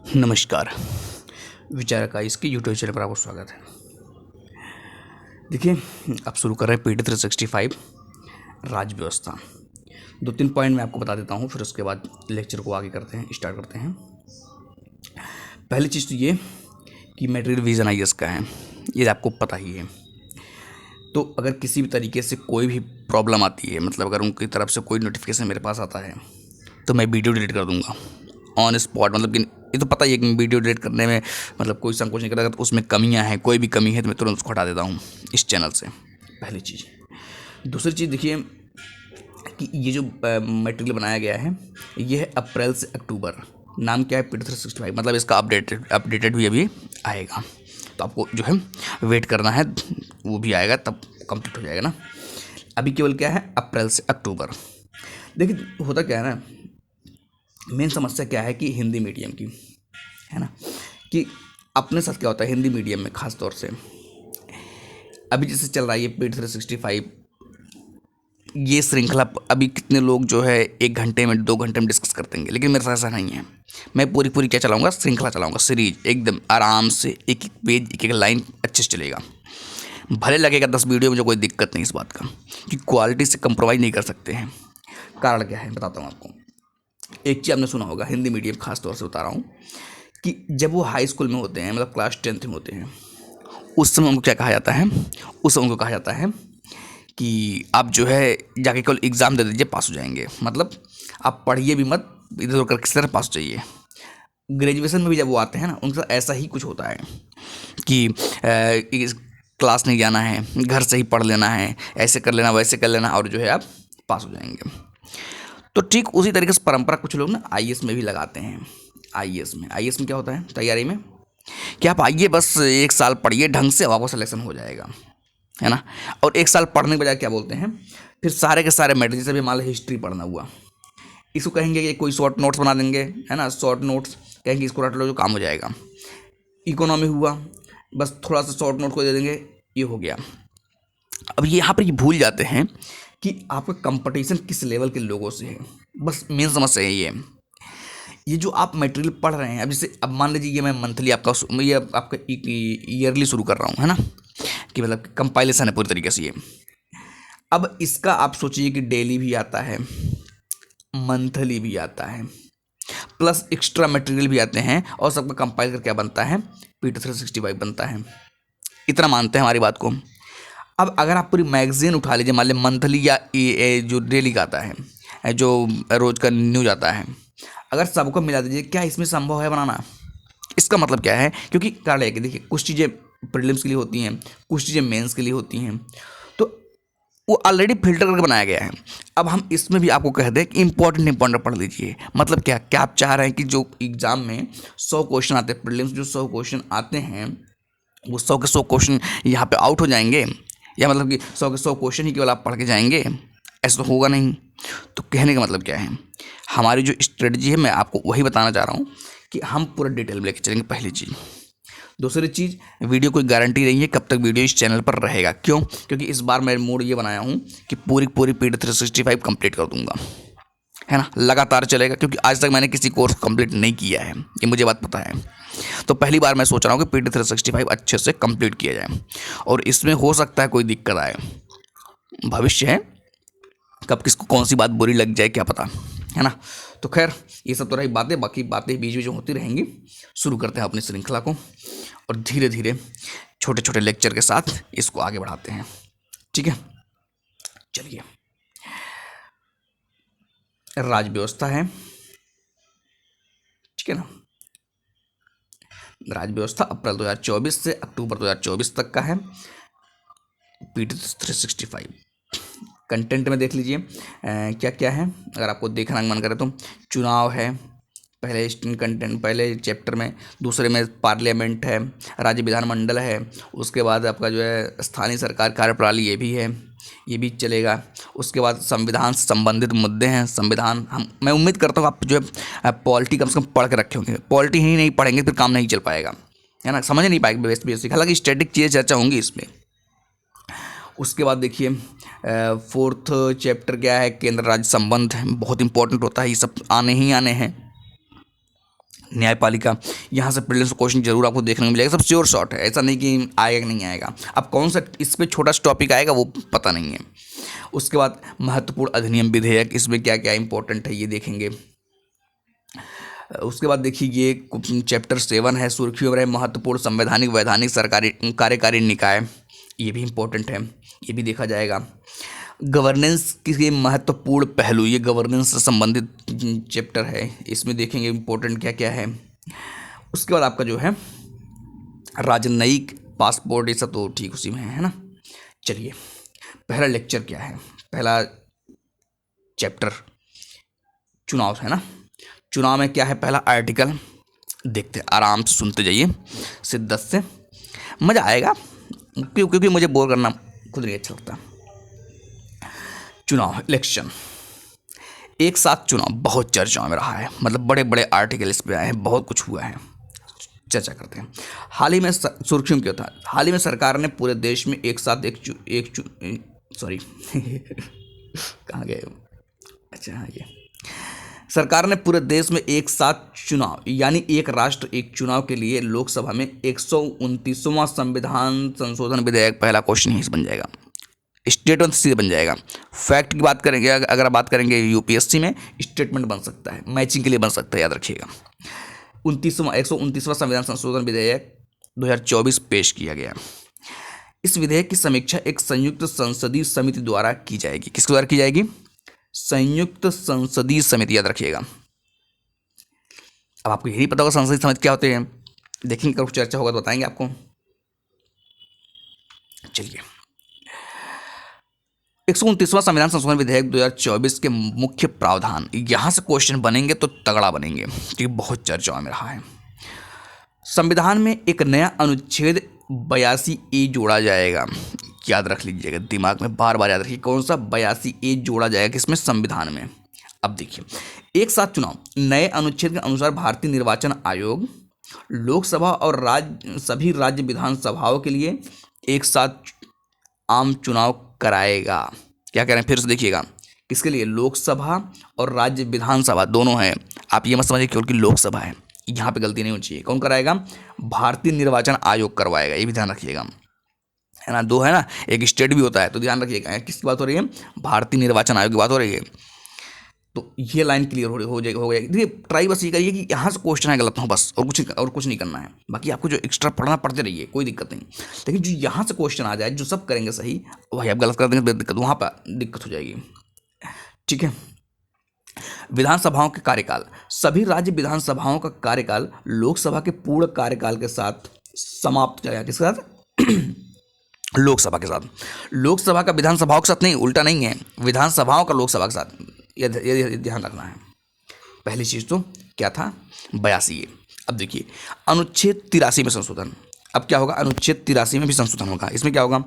नमस्कार। विचारक इसके यूट्यूब चैनल पर आपका स्वागत है। देखिए, अब शुरू कर रहे हैं पीटी 365 राज्य व्यवस्था। 2-3 पॉइंट मैं आपको बता देता हूँ, फिर उसके बाद लेक्चर को आगे करते हैं, स्टार्ट करते हैं। पहली चीज़ तो ये कि मटेरियल रिवीजन आईएएस का है, ये आपको पता ही है। तो अगर किसी भी तरीके से कोई भी प्रॉब्लम आती है, मतलब अगर उनकी तरफ से कोई नोटिफिकेशन मेरे पास आता है तो मैं वीडियो डिलीट कर दूंगा ऑन स्पॉट। मतलब कि ये तो पता ही है कि वीडियो डिलीट करने में मतलब कोई संकोच नहीं करेगा। तो उसमें कमियां हैं, कोई भी कमी है तो मैं तुरंत उसको हटा देता हूँ इस चैनल से। पहली चीज़। दूसरी चीज़ देखिए कि ये जो मटेरियल बनाया गया है ये है अप्रैल से अक्टूबर। नाम क्या है? पीटी 365। मतलब इसका अपडेटेड भी अभी आएगा, तो आपको जो है वेट करना है, वो भी आएगा तब कंप्लीट हो जाएगा ना। अभी केवल क्या है, अप्रैल से अक्टूबर। देखिए होता क्या है ना, मेन समस्या क्या है कि हिंदी मीडियम की है ना, कि अपने साथ क्या होता है हिंदी मीडियम में ख़ास तौर से। अभी जैसे चल रहा है ये पीटी 365, ये श्रृंखला अभी कितने लोग जो है 1 घंटे में 2 घंटे में डिस्कस कर देंगे, लेकिन मेरे साथ ऐसा नहीं है। मैं पूरी क्या चलाऊंगा, श्रृंखला चलाऊंगा, सीरीज एकदम आराम से, एक एक पेज, एक एक लाइन अच्छे से चलेगा। भले लगेगा 10 वीडियो, मुझे कोई दिक्कत नहीं इस बात का, कि क्वालिटी से कंप्रोमाइज़ नहीं कर सकते हैं। कारण क्या है बताता हूँ आपको। एक चीज़ आपने सुना होगा, हिंदी मीडियम खास तौर से बता रहा हूँ, कि जब वो हाई स्कूल में होते हैं, मतलब क्लास 10th में होते हैं, उस समय उनको क्या कहा जाता है, उस समय उनको कहा जाता है कि आप जो है जाके केवल एग्ज़ाम दे दीजिए, पास हो जाएंगे। मतलब आप पढ़िए भी मत, इधर उधर किसी तरह पास हो जाइए। ग्रेजुएशन में भी जब वो आते हैं ना, उनका ऐसा ही कुछ होता है कि क्लास नहीं जाना है, घर से ही पढ़ लेना है, ऐसे कर लेना वैसे कर लेना, और जो है आप पास हो जाएंगे। तो ठीक उसी तरीके से परंपरा कुछ लोग ना आईएएस में भी लगाते हैं। आईएएस में क्या होता है तैयारी में, कि आप आइए बस 1 साल पढ़िए ढंग से, आपका सिलेक्शन हो जाएगा, है ना। और 1 साल पढ़ने के बजाय क्या बोलते हैं, फिर सारे के सारे मैटर, जैसे भी मान लो हिस्ट्री पढ़ना हुआ, इसको कहेंगे कि कोई शॉर्ट नोट्स बना देंगे, है ना, शॉर्ट नोट्स कहेंगे इसको रट लो जो काम हो जाएगा। इकोनॉमी हुआ, बस थोड़ा सा शॉर्ट नोट को दे देंगे, ये हो गया। अब यहाँ पर ये भूल जाते हैं कि आपका कंपटीशन किस लेवल के लोगों से है। बस मेन समस्या यही है। ये जो आप मटेरियल पढ़ रहे हैं, अब जैसे अब मान लीजिए ये मैं मंथली ये आपका ईयरली शुरू कर रहा हूँ, है ना, कि मतलब कंपाइलेशन है पूरी तरीके से ये। अब इसका आप सोचिए कि डेली भी आता है, मंथली भी आता है, प्लस एक्स्ट्रा मटेरियल भी आते हैं, और सबका कंपाइल करके क्या बनता है, पीटी 365 बनता है। इतना मानते हैं हमारी बात को। अब अगर आप पूरी मैगजीन उठा लीजिए, मान लीजिए मंथली या जो डेली का आता है, जो रोज का न्यूज आता है, अगर सबको मिला दीजिए, क्या इसमें संभव है बनाना? इसका मतलब क्या है, क्योंकि कारण है कि देखिए कुछ चीज़ें प्रीलिम्स के लिए होती हैं, कुछ चीज़ें मेंस के लिए होती हैं, तो वो ऑलरेडी फिल्टर करके बनाया गया है। अब हम इसमें भी आपको कह दें कि इंपॉर्टेंट पढ़ लीजिए। मतलब क्या क्या आप चाह रहे हैं कि जो एग्जाम में 100 क्वेश्चन आते हैं, प्रीलिम्स जो 100 क्वेश्चन आते हैं, वो 100 के 100 क्वेश्चन यहाँ पे आउट हो जाएंगे, या मतलब कि 100 के 100 क्वेश्चन ही केवल आप पढ़ के जाएंगे? ऐसा तो होगा नहीं। तो कहने का मतलब क्या है, हमारी जो स्ट्रेटजी है, मैं आपको वही बताना चाह रहा हूँ कि हम पूरा डिटेल में लेके चलेंगे, पहली चीज़। दूसरी चीज़, वीडियो कोई गारंटी नहीं है कब तक वीडियो इस चैनल पर रहेगा। क्यों? क्योंकि इस बार मैं मूड ये बनाया हूँ कि पूरी पीटी 365 कंप्लीट कर दूंगा, है ना, लगातार चलेगा। क्योंकि आज तक मैंने किसी कोर्स कंप्लीट नहीं किया है, ये मुझे बात पता है। तो पहली बार मैं सोच रहा हूँ कि पीटी 365 अच्छे से कंप्लीट किया जाए, और इसमें हो सकता है कोई दिक्कत आए, भविष्य है, कब किसको कौन सी बात बुरी लग जाए क्या पता, है ना। तो खैर ये सब तो रही बातें, बाकी बातें बीच बीच में होती रहेंगी। शुरू करते हैं अपनी श्रृंखला को, और धीरे धीरे छोटे छोटे लेक्चर के साथ इसको आगे बढ़ाते हैं। ठीक है, चलिए। राज्य व्यवस्था है, ठीक है ना। राज्य व्यवस्था अप्रैल 2024 से अक्टूबर 2024 तक का है, पीटी 365। कंटेंट में देख लीजिए क्या क्या है, अगर आपको देखना मन करे तो। चुनाव है पहले कंटेंट, पहले चैप्टर में। दूसरे में पार्लियामेंट है, राज्य विधानमंडल है। उसके बाद आपका जो है स्थानीय सरकार कार्यप्रणाली, ये भी है, ये भी चलेगा। उसके बाद संविधान से संबंधित मुद्दे हैं। संविधान मैं उम्मीद करता हूँ आप जो है पॉलिटी कम से कम पढ़ के रखे होंगे। पॉलिटी ही नहीं पढ़ेंगे फिर काम नहीं चल पाएगा, है ना, समझ नहीं पाएंगे बेसिक। हालांकि स्टैटिक चीज़ें चर्चा होंगी इसमें। उसके बाद देखिए 4th चैप्टर क्या है, केंद्र राज्य संबंध, बहुत इंपॉर्टेंट होता है, ये सब आने ही आने हैं। न्यायपालिका, यहाँ से प्रीलिम्स क्वेश्चन जरूर आपको देखने को मिलेगा, सब श्योर शॉट है, ऐसा नहीं कि आएगा कि नहीं आएगा। अब कौन सा इस पर छोटा सा टॉपिक आएगा वो पता नहीं है। उसके बाद महत्वपूर्ण अधिनियम विधेयक, इसमें क्या क्या इंपॉर्टेंट है ये देखेंगे। उसके बाद देखिए ये चैप्टर 7 है, सुर्खियों में रहे महत्वपूर्ण संवैधानिक वैधानिक सरकारी कार्यकारी निकाय, ये भी इम्पोर्टेंट है, ये भी देखा जाएगा। गवर्नेंस के महत्वपूर्ण पहलू, ये गवर्नेंस से संबंधित चैप्टर है, इसमें देखेंगे इम्पोर्टेंट क्या क्या है। उसके बाद आपका जो है राजनयिक पासपोर्ट, ये सब तो ठीक उसी में है ना। चलिए पहला लेक्चर क्या है, पहला चैप्टर चुनाव है ना। चुनाव में क्या है, पहला आर्टिकल देखते हैं, आराम से सुनते जाइए, शिद्दत से मज़ा आएगा, क्योंकि मुझे बोर करना खुद नहीं अच्छा लगता। चुनाव, इलेक्शन, एक साथ चुनाव बहुत चर्चाओं में रहा है, मतलब बड़े बड़े आर्टिकल इस पे आए हैं, बहुत कुछ हुआ है, चर्चा करते हैं। हाल ही में सुर्खियों में क्या था, हाल ही में सरकार ने पूरे देश में एक साथ सॉरी कहाँ गए, अच्छा हाँ ये सरकार ने पूरे देश में एक साथ चुनाव यानी एक राष्ट्र एक चुनाव के लिए लोकसभा में 129वां संविधान संशोधन विधेयक, पहला क्वेश्चन ही बन जाएगा, स्टेटमेंट सीधे बन जाएगा। फैक्ट की बात करेंगे, अगर बात करेंगे यूपीएससी में स्टेटमेंट बन सकता है, मैचिंग के लिए बन सकता है, याद रखिएगा। 129वां संविधान संशोधन विधेयक 2024 पेश किया गया। इस विधेयक की समीक्षा एक संयुक्त संसदीय समिति द्वारा की जाएगी। किसके द्वारा की जाएगी, संयुक्त संसदीय समिति, याद रखिएगा। अब आपको यही पता होगा संसदीय समिति क्या होते हैं, देखेंगे कब चर्चा होगा तो बताएंगे आपको। चलिए 129वां संविधान संशोधन विधेयक 2024 के मुख्य प्रावधान, यहां से क्वेश्चन बनेंगे तो तगड़ा बनेंगे, क्योंकि बहुत चर्चाओं में रहा है। संविधान में एक नया अनुच्छेद 82A जोड़ा जाएगा, याद रख लीजिएगा, दिमाग में बार बार याद रखिए, कौन सा 82A जोड़ा जाएगा किसमें, संविधान में। अब देखिए, एक साथ चुनाव, नए अनुच्छेद के अनुसार भारतीय निर्वाचन आयोग लोकसभा और सभी राज्य विधानसभाओं के लिए एक साथ आम चुनाव कराएगा। क्या कह रहे हैं, फिर से देखिएगा, किसके लिए, लोकसभा और राज्य विधानसभा दोनों हैं। आप ये मत समझिए केवल कि लोकसभा है, यहाँ पे गलती नहीं होनी चाहिए। कौन कराएगा, भारतीय निर्वाचन आयोग करवाएगा, ये भी ध्यान रखिएगा, है ना। दो है ना, एक स्टेट भी होता है, तो ध्यान रखिएगा किसकी बात हो रही है, भारतीय निर्वाचन आयोग की बात हो रही है। तो ये लाइन क्लियर हो जाएगी, हो गया। देखिए ट्राई बस ये करिए कि यहाँ से क्वेश्चन है गलत हो बस, और कुछ नहीं करना है। बाकी आपको जो एक्स्ट्रा पढ़ना पढ़ते रहिए, कोई दिक्कत नहीं, लेकिन जो यहाँ से क्वेश्चन आ जाए, जो सब करेंगे सही, वही आप गलत कर देंगे, दिक्कत वहाँ पर दिक्कत हो जाएगी, ठीक है। विधानसभाओं के कार्यकाल, सभी राज्य विधानसभाओं का कार्यकाल लोकसभा के पूर्ण कार्यकाल के साथ समाप्त हो जाएगा। किसके साथ, लोकसभा के साथ। लोकसभा का विधानसभाओं के साथ नहीं, उल्टा नहीं है, विधानसभाओं का लोकसभा के साथ, ये ध्यान रखना है। पहली चीज तो क्या था, 82A। अब देखिए अनुच्छेद 83 में संशोधन, अब क्या होगा, अनुच्छेद 83 में भी संशोधन होगा। इसमें क्या होगा,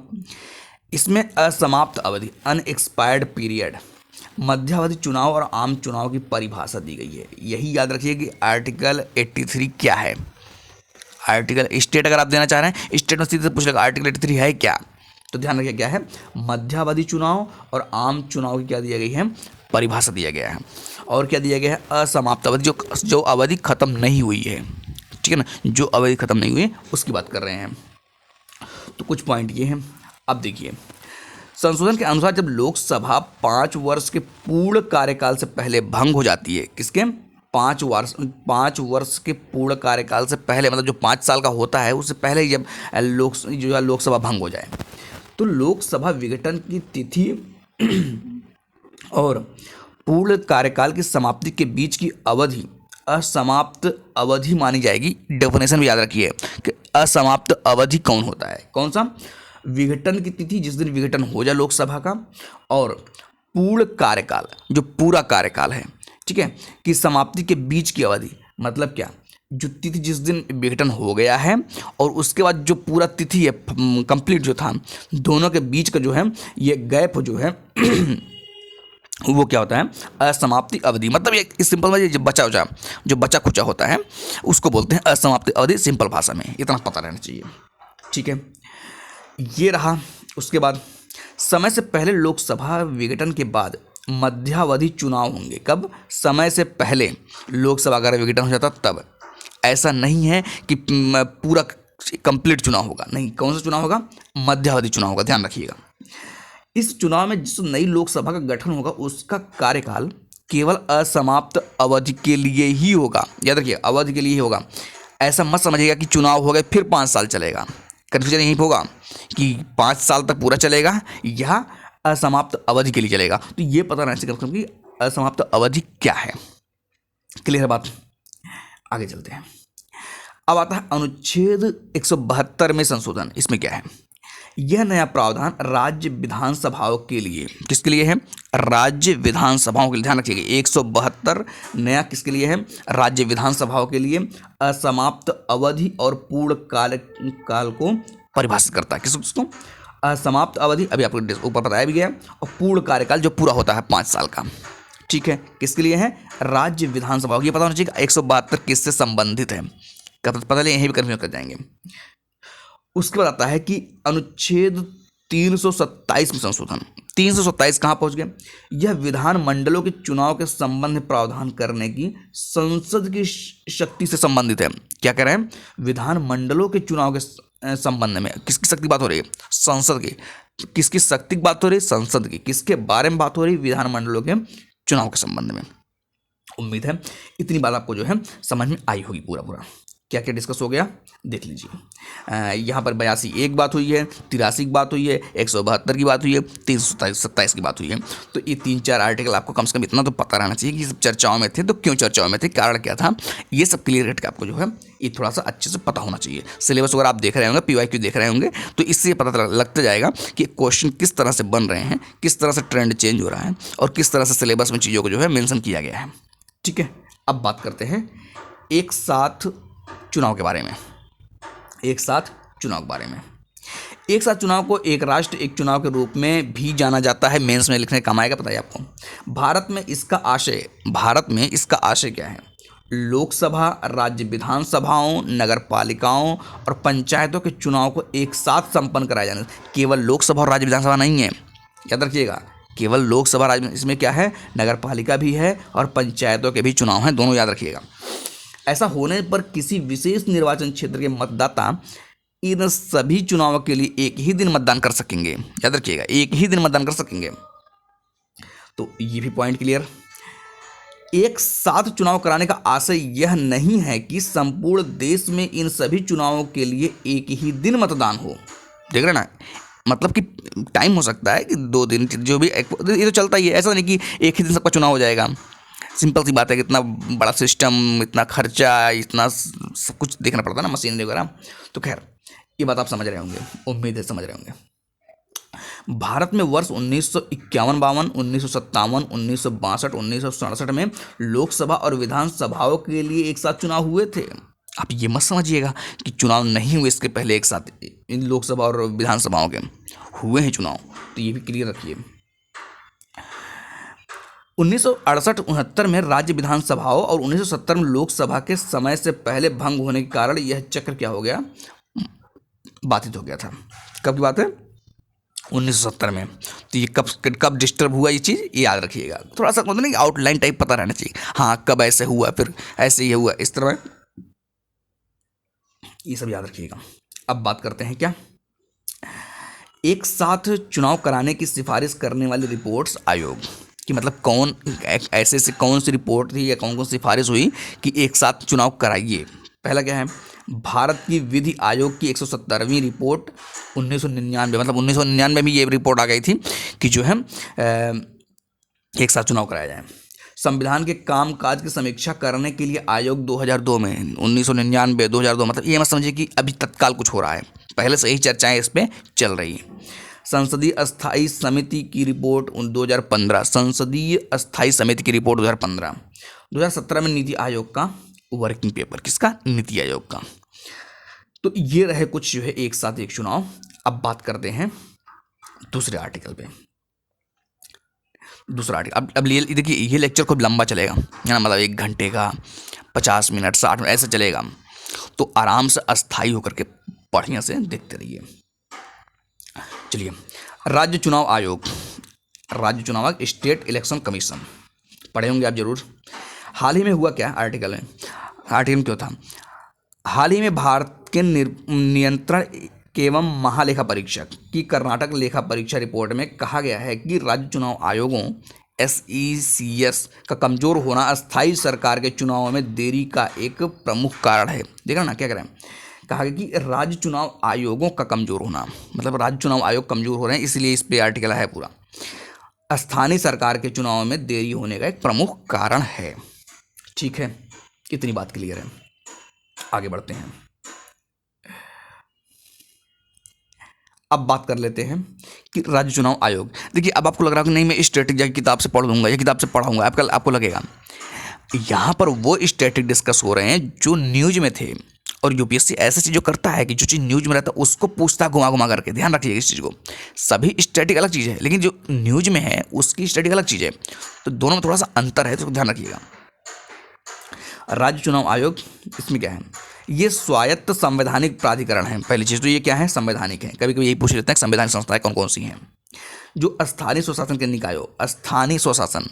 इसमें असमाप्त अवधि, अनएक्सपायर्ड पीरियड, मध्यावधि चुनाव और आम चुनाव की परिभाषा दी गई है। यही याद रखिए कि आर्टिकल 83 क्या है। आर्टिकल स्टेट अगर आप देना चाह रहे हैं, स्टेट में सीधे पूछ लेगा आर्टिकल 83 है क्या, तो ध्यान रखिए क्या है, मध्यावधि चुनाव और आम चुनाव की क्या दिया गई है, परिभाषा दिया गया है। और क्या दिया गया है, असमाप्त अवधि, जो अवधि खत्म नहीं हुई है, ठीक है ना, जो अवधि खत्म नहीं हुई है उसकी बात कर रहे हैं। तो कुछ पॉइंट ये हैं। अब देखिए, संशोधन के अनुसार जब लोकसभा 5 वर्ष के पूर्ण कार्यकाल से पहले भंग हो जाती है, किसके, 5 वर्ष के पूर्ण कार्यकाल से पहले, मतलब जो 5 साल का होता है उससे पहले ही जब लोकसभा भंग हो जाए, तो लोकसभा विघटन की तिथि और पूर्ण कार्यकाल की समाप्ति के बीच की अवधि असमाप्त अवधि मानी जाएगी। डेफिनेशन भी याद रखिए कि असमाप्त अवधि कौन होता है, कौन सा, विघटन की तिथि जिस दिन विघटन हो जाए लोकसभा का, और पूर्ण कार्यकाल जो पूरा कार्यकाल है, ठीक है, कि समाप्ति के बीच की अवधि, मतलब क्या, जो तिथि जिस दिन विघटन हो गया है और उसके बाद जो पूरा तिथि है कंप्लीट जो था, दोनों के बीच का जो है ये गैप जो है वो क्या होता है, असमाप्ति अवधि। मतलब ये सिंपल में जो बचा खुचा होता है उसको बोलते हैं असमाप्ति अवधि, सिंपल भाषा में, इतना पता रहना चाहिए, ठीक है। ये रहा। उसके बाद समय से पहले लोकसभा विघटन के बाद मध्यावधि चुनाव होंगे। कब, समय से पहले लोकसभा अगर विघटन हो जाता तब, ऐसा नहीं है कि पूरा कंप्लीट चुनाव होगा, नहीं। कौन सा चुनाव होगा? मध्यावधि चुनाव होगा, ध्यान रखिएगा। इस चुनाव में जिस नई लोकसभा का गठन होगा उसका कार्यकाल केवल असमाप्त अवधि के लिए ही होगा। याद रखिए, अवधि के लिए ही होगा। ऐसा मत समझिएगा कि चुनाव हो गए फिर 5 साल चलेगा। कन्फ्यूजन यही होगा कि 5 साल तक पूरा चलेगा या असमाप्त अवधि के लिए चलेगा। तो ये पता रहना चाहिए कि असमाप्त अवधि क्या है। क्लियर है बात? आगे चलते हैं। अब आता है अनुच्छेद 172 में संशोधन। इसमें क्या है? यह नया प्रावधान राज्य विधानसभाओं के लिए, किसके लिए है? राज्य विधानसभाओं के लिए। ध्यान रखिएगा, 172 नया किसके लिए है? राज्य विधानसभाओं के लिए असमाप्त अवधि और पूर्ण काल को परिभाषित करता है। किसको? असमाप्त अवधि, अभी आपको ऊपर बताया भी गया, और पूर्ण कार्यकाल जो पूरा होता है 5 साल का। ठीक है, किसके लिए है? राज्य विधानसभाओं। ये पता होना चाहिए 172 किससे संबंधित है। पता नहीं, यहीं भी कन्फ्यूज कर जाएंगे। उसके बाद आता है कि अनुच्छेद 327 में संशोधन। 327 कहाँ पहुंच गया? यह विधान मंडलों के चुनाव के संबंध में प्रावधान करने की संसद की शक्ति से संबंधित है। क्या कह रहे हैं? विधान मंडलों के चुनाव के संबंध में किसकी शक्ति की बात हो रही है? संसद की। किसकी शक्ति की बात हो रही है? संसद की। किसके बारे में बात हो रही है? विधान मंडलों के चुनाव के संबंध में। उम्मीद है इतनी बात आपको जो है समझ में आई होगी। पूरा क्या क्या डिस्कस हो गया देख लीजिए। यहाँ पर 82 एक बात हुई है, 83 की बात हुई है, 172 की बात हुई है, 327 की बात हुई है। तो ये 3-4 आर्टिकल आपको कम से कम इतना तो पता रहना चाहिए कि ये सब चर्चाओं में थे। तो क्यों चर्चाओं में थे, कारण क्या था, ये सब क्लियर करके आपको जो है ये थोड़ा सा अच्छे से पता होना चाहिए। सिलेबस अगर आप देख रहे होंगे, PYQ देख रहे होंगे, तो इससे पता लगता जाएगा कि क्वेश्चन किस तरह से बन रहे हैं, किस तरह से ट्रेंड चेंज हो रहा है और किस तरह से सिलेबस में चीज़ों को जो है मेंशन किया गया है। ठीक है, अब बात करते हैं एक साथ चुनाव के बारे में। एक साथ चुनाव के बारे में। एक साथ चुनाव को एक राष्ट्र एक चुनाव के रूप में भी जाना जाता है। मेंस में लिखने काम आएगा, बताइए आपको। भारत में इसका आशय क्या है? लोकसभा, राज्य विधानसभाओं, नगर पालिकाओं और पंचायतों के चुनाव को एक साथ संपन्न कराया जाना। केवल लोकसभा और राज्य विधानसभा नहीं है, याद रखिएगा। केवल लोकसभा, राज्य, इसमें क्या है? नगर पालिका भी है और पंचायतों के भी चुनाव हैं, दोनों याद रखिएगा। ऐसा होने पर किसी विशेष निर्वाचन क्षेत्र के मतदाता इन सभी चुनावों के लिए एक ही दिन मतदान कर सकेंगे। याद रखिएगा, एक ही दिन मतदान कर सकेंगे। तो ये भी पॉइंट क्लियर। एक साथ चुनाव कराने का आशय यह नहीं है कि संपूर्ण देश में इन सभी चुनावों के लिए एक ही दिन मतदान हो। देख रहे ना, मतलब कि टाइम हो सकता है कि 2 दिन, जो भी, ये तो चलता ही है। ऐसा नहीं कि एक ही दिन सबका चुनाव हो जाएगा। सिंपल सी बात है कि इतना बड़ा सिस्टम, इतना खर्चा, इतना सब कुछ देखना पड़ता है ना, मशीनरी वगैरह। तो खैर, ये बात आप समझ रहे होंगे, उम्मीद है समझ रहे होंगे। भारत में वर्ष 1951-52, 1957, 1962, 1967 में लोकसभा और विधानसभाओं के लिए एक साथ चुनाव हुए थे। आप ये मत समझिएगा कि चुनाव नहीं हुए इसके पहले एक साथ इन लोकसभा और विधानसभाओं के हुए हैं चुनाव। तो ये भी क्लियर रखिए। 1968-69 में राज्य विधानसभाओं और 1970 में लोकसभा के समय से पहले भंग होने के कारण यह चक्र क्या हो गया? बाधित हो गया था। कब की बात है? 1970 में। तो ये कब डिस्टर्ब हुआ ये चीज़, ये याद रखिएगा। थोड़ा सा मतलब नहीं, आउटलाइन टाइप पता रहना चाहिए। हाँ, कब ऐसे हुआ, फिर ऐसे ही हुआ, इस तरह ये सब याद रखिएगा। अब बात करते हैं क्या, एक साथ चुनाव कराने की सिफारिश करने वाली रिपोर्ट्स आयोग कि मतलब कौन ऐसे कौन सी रिपोर्ट थी या कौन कौन सिफारिश हुई कि एक साथ चुनाव कराइए। पहला क्या है? भारत की विधि आयोग की 170वीं रिपोर्ट 1999, मतलब 1999 में ये रिपोर्ट आ गई थी कि जो है एक साथ चुनाव कराया जाए। संविधान के कामकाज की समीक्षा करने के लिए आयोग 2002 में, 1999 2002, मतलब ये मत समझिए कि अभी तत्काल कुछ हो रहा है, पहले से ही चर्चाएं इस पर चल रही हैं। संसदीय अस्थायी समिति की रिपोर्ट 2015, संसदीय अस्थायी समिति की रिपोर्ट 2015। 2017 में नीति आयोग का वर्किंग पेपर, किसका? नीति आयोग का। तो ये रहे कुछ जो है एक साथ एक चुनाव। अब बात करते हैं दूसरे आर्टिकल पे। दूसरा आर्टिकल, अब देखिए ये लेक्चर खूब लंबा चलेगा, है ना, मतलब 1 घंटे का, 50 मिनट, 60 मिनट ऐसे चलेगा। तो आराम से अस्थायी होकर के बढ़िया से देखते रहिए। चलिए, राज्य चुनाव आयोग, राज्य चुनाव आयोग, स्टेट इलेक्शन कमीशन पढ़े होंगे आप जरूर। हाल ही में हुआ क्या आर्टिकल में क्यों था? हाल ही में भारत के नियंत्रण एवं महालेखा परीक्षक की कर्नाटक लेखा परीक्षा रिपोर्ट में कहा गया है कि राज्य चुनाव आयोगों SECS का कमजोर होना अस्थायी सरकार के चुनावों में देरी का एक प्रमुख कारण है। देखा ना क्या कह रहे हैं, कहा गया कि राज्य चुनाव आयोगों का कमजोर होना, मतलब राज्य चुनाव आयोग कमजोर हो रहे हैं, इसलिए इस पे आर्टिकल है पूरा, स्थानीय सरकार के चुनाव में देरी होने का एक प्रमुख कारण है। ठीक है, इतनी बात क्लियर है। आगे बढ़ते हैं। अब बात कर लेते हैं कि राज्य चुनाव आयोग। देखिए, अब आपको लग रहा है कि नहीं मैं स्टैटिक किताब से पढ़ लूंगा या किताब से पढ़ाऊंगा, आपको लगेगा यहाँ पर वो स्टैटिक डिस्कस हो रहे हैं जो न्यूज में थे। और यूपीएससी ऐसी चीज़ जो करता है कि जो चीज़ न्यूज में रहता है उसको पूछता घुमा घुमा करके। ध्यान रखिएगा इस चीज़ को, सभी स्टैटिक अलग चीज़ है लेकिन जो न्यूज में है उसकी स्टैटिक अलग चीज़ है, तो दोनों में थोड़ा सा अंतर है, तो ध्यान रखिएगा। राज्य चुनाव आयोग, इसमें क्या है, ये स्वायत्त संवैधानिक प्राधिकरण है। पहली चीज़ तो ये क्या है, संवैधानिक है। कभी कभी यही पूछ लेते हैं संवैधानिक संस्थाएं कौन कौन सी हैं। जो स्थानीय स्वशासन के निकायों, स्थानीय स्वशासन,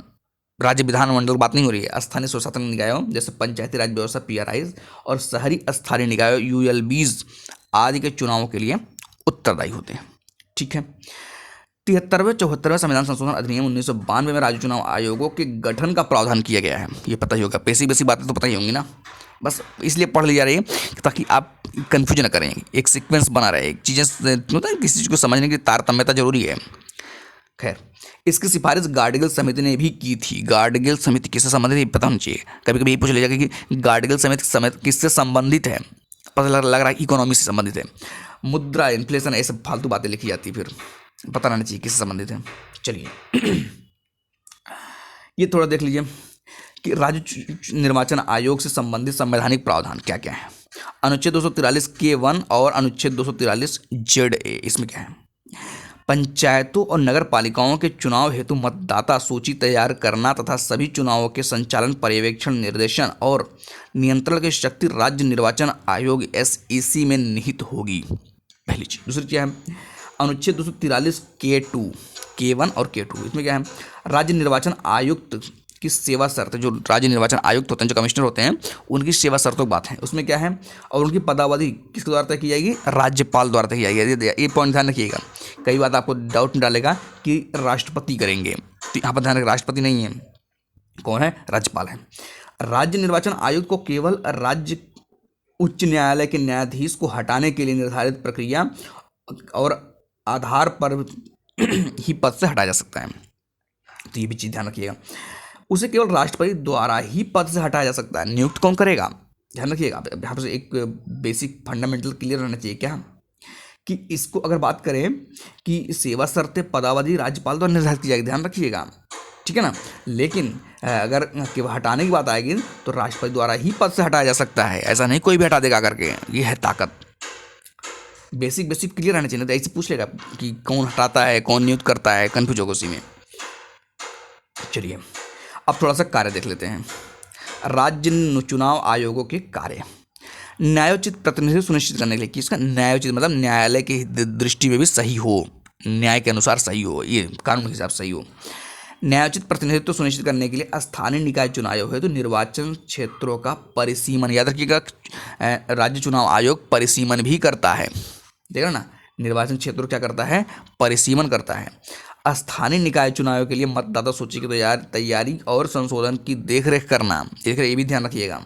राज्य विधानमंडल की बात नहीं हो रही है, स्थानीय स्वशासन निकायों जैसे पंचायती राज व्यवस्था PRIs और शहरी स्थानीय निकायों ULBs आदि के चुनावों के लिए उत्तरदायी होते हैं। ठीक है। 73वें 74वें संविधान संशोधन अधिनियम 1992 में राज्य चुनाव आयोगों के गठन का प्रावधान किया गया है। ये पता ही होगा, बेसिक बातें तो पता ही होंगी ना, बस इसलिए पढ़ लिया रही है ताकि आप कंफ्यूज ना करें, एक सीक्वेंस बना रहे, एक चीज़ें होता है किसी चीज़ को समझने की तारतम्यता जरूरी है। खैर, इसकी सिफारिश गार्डगिल समिति ने भी की थी। गार्डगिल समिति किससे संबंधित है पता होना चाहिए। कभी कभी ये पूछ लिया जाएगा कि गार्डगिल समिति किससे संबंधित है, पता लग रहा है इकोनॉमी से संबंधित है। मुद्रा, इन्फ्लेशन, ये सब फालतू बातें लिखी जाती, फिर पता रहना चाहिए किससे संबंधित है। चलिए ये थोड़ा देख लीजिए कि राज्य निर्वाचन आयोग से संबंधित संवैधानिक प्रावधान क्या क्या है। अनुच्छेद 243 K1 और अनुच्छेद 243 ZA, इसमें क्या है, पंचायतों और नगर पालिकाओं के चुनाव हेतु मतदाता सूची तैयार करना तथा सभी चुनावों के संचालन, पर्यवेक्षण, निर्देशन और नियंत्रण की शक्ति राज्य निर्वाचन आयोग SEC में निहित होगी। पहली चीज। दूसरी क्या है, अनुच्छेद 243 K2, K1 और K2, इसमें क्या है, राज्य निर्वाचन आयुक्त की सेवा शर्त, जो राज्य निर्वाचन आयुक्त होते हैं, जो कमिश्नर होते हैं, उनकी सेवा शर्तों की बात है उसमें क्या है, और उनकी पदावधि किसके द्वारा तय की जाएगी, राज्यपाल द्वारा तय की जाएगी। ये पॉइंट ध्यान रखिएगा, कई बार आपको डाउट डालेगा कि राष्ट्रपति करेंगे, तो यहाँ पर ध्यान रखिए राष्ट्रपति नहीं है, कौन है, राज्यपाल है। राज्य निर्वाचन आयुक्त को केवल राज्य उच्च न्यायालय के न्यायाधीश को हटाने के लिए निर्धारित प्रक्रिया और आधार पर ही पद से हटाया जा सकता है, तो ये भी चीज़ ध्यान रखिएगा। उसे केवल राष्ट्रपति द्वारा ही पद से हटाया जा सकता है, नियुक्त कौन करेगा, ध्यान रखिएगा। यहाँ पर एक बेसिक फंडामेंटल क्लियर रहना चाहिए क्या, कि इसको अगर बात करें कि सेवा शर्तें पदावधि राज्यपाल द्वारा निर्धारित की जाएगी, ध्यान रखिएगा, ठीक है ना। लेकिन अगर हटाने की बात आएगी तो राष्ट्रपति द्वारा ही पद से हटाया जा सकता है, ऐसा नहीं कोई भी हटा देगा करके, ये है ताकत। बेसिक क्लियर रहना चाहिए, तो ऐसे पूछ लेगा कि कौन हटाता है, कौन नियुक्त करता है, कन्फ्यूज होगा उसी में। चलिए अब थोड़ा सा कार्य देख लेते हैं। राज्य चुनाव आयोगों के कार्य, न्यायोचित प्रतिनिधित्व सुनिश्चित करने के लिए, कि इसका न्यायोचित मतलब न्यायालय की दृष्टि में भी सही हो, न्याय के अनुसार सही हो, ये कानून के हिसाब से सही हो। न्यायोचित प्रतिनिधित्व सुनिश्चित करने के लिए स्थानीय निकाय चुनाव है तो निर्वाचन क्षेत्रों का परिसीमन, याद रखिएगा राज्य चुनाव आयोग परिसीमन भी करता है, देखा ना, निर्वाचन क्षेत्रों क्या करता है, परिसीमन करता है। स्थानीय निकाय चुनाव के लिए मतदाता सूची की तैयारी और संशोधन की देखरेख करना, ये भी ध्यान रखिएगा,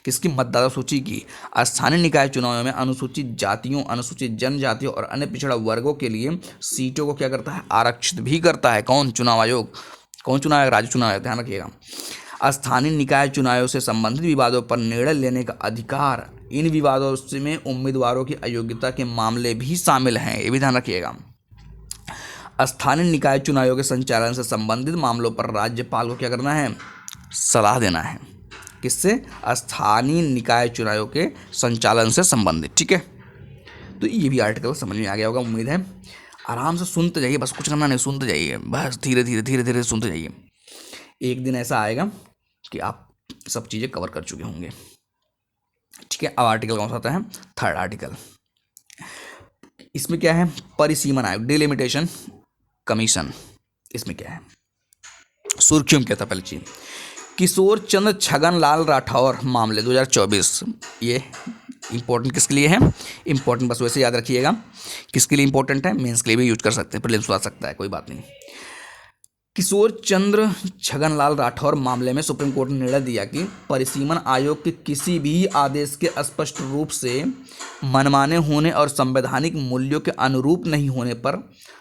किसकी, मतदाता सूची की। स्थानीय निकाय चुनाव में अनुसूचित जातियों, अनुसूचित जनजातियों और अन्य पिछड़ा वर्गों के लिए सीटों को क्या करता है, आरक्षित भी करता है। कौन, चुनाव आयोग। कौन चुनाव आयोग, राज्य चुनाव आयोग, ध्यान रखिएगा। स्थानीय निकाय चुनावों से संबंधित विवादों पर निर्णय लेने का अधिकार, इन विवादों में उम्मीदवारों की अयोग्यता के मामले भी शामिल हैं, ये भी ध्यान रखिएगा। स्थानीय निकाय चुनावों के संचालन से संबंधित मामलों पर राज्यपाल को क्या करना है, सलाह देना है, किससे, स्थानीय निकाय चुनावों के संचालन से संबंधित, ठीक है। तो ये भी आर्टिकल समझ में आ गया होगा, उम्मीद है। आराम से सुनते जाइए, बस कुछ करना नहीं, सुनते जाइए, बस धीरे धीरे सुनते जाइए। एक दिन ऐसा आएगा कि आप सब चीज़ें कवर कर चुके होंगे, ठीक है। अब आर्टिकल कौन सा आता है, थर्ड आर्टिकल। इसमें क्या है, परिसीमन आयोग, डिलिमिटेशन कमीशन। इसमें क्या है, सुर्खियों में क्या था, पहली चीज किशोर चंद्र छगन लाल राठौर मामले 2024, ये इंपॉर्टेंट किसके लिए है? इंपॉर्टेंट बस वैसे याद रखिएगा किसके लिए इंपॉर्टेंट है, मेंस के लिए भी यूज कर सकते हैं, प्रीलिम्स आ सकता है, कोई बात नहीं। किशोर चंद्र छगनलाल राठौर मामले में सुप्रीम कोर्ट ने निर्णय दिया कि परिसीमन आयोग के किसी भी आदेश के स्पष्ट रूप से मनमाने होने और संवैधानिक मूल्यों के अनुरूप नहीं होने पर